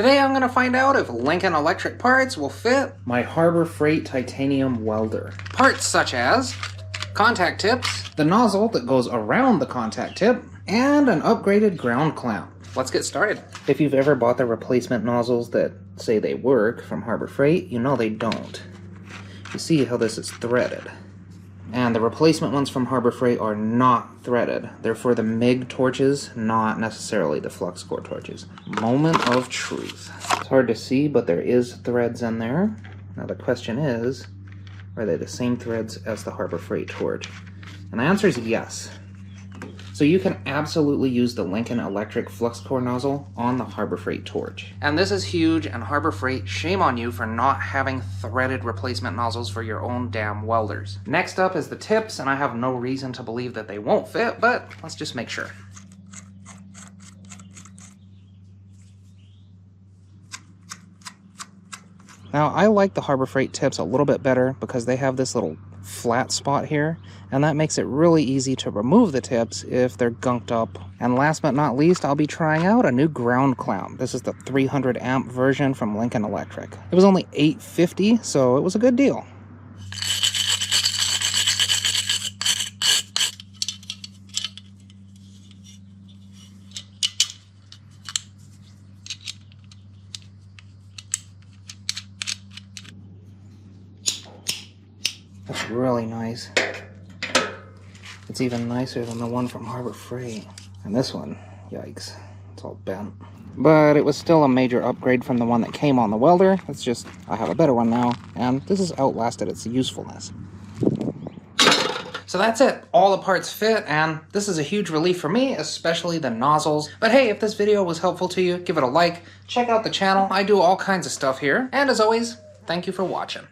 Today I'm going to find out if Lincoln Electric parts will fit my Harbor Freight titanium welder. Parts such as contact tips, the nozzle that goes around the contact tip, and an upgraded ground clamp. Let's get started. If you've ever bought the replacement nozzles that say they work from Harbor Freight, you know they don't. You see how this is threaded. And the replacement ones from Harbor Freight are not threaded. They're for the MIG torches, not necessarily the flux core torches. Moment of truth. It's hard to see, but there is threads in there. Now the question is, are they the same threads as the Harbor Freight torch? And the answer is yes. So you can absolutely use the Lincoln Electric flux core nozzle on the Harbor Freight torch. And this is huge, and Harbor Freight, shame on you for not having threaded replacement nozzles for your own damn welders. Next up is the tips, and I have no reason to believe that they won't fit, but let's just make sure. Now, I like the Harbor Freight tips a little bit better because they have this little flat spot here, and that makes it really easy to remove the tips if they're gunked up. And last but not least, I'll be trying out a new ground clamp. This is the 300 amp version from Lincoln Electric. It was only $8.50, so it was a good deal. That's really nice. It's even nicer than the one from Harbor Freight. And this one, yikes, it's all bent. But it was still a major upgrade from the one that came on the welder. It's just, I have a better one now, and this has outlasted its usefulness. So that's it. All the parts fit, and this is a huge relief for me, especially the nozzles. But hey, if this video was helpful to you, give it a like. Check out the channel. I do all kinds of stuff here. And as always, thank you for watching.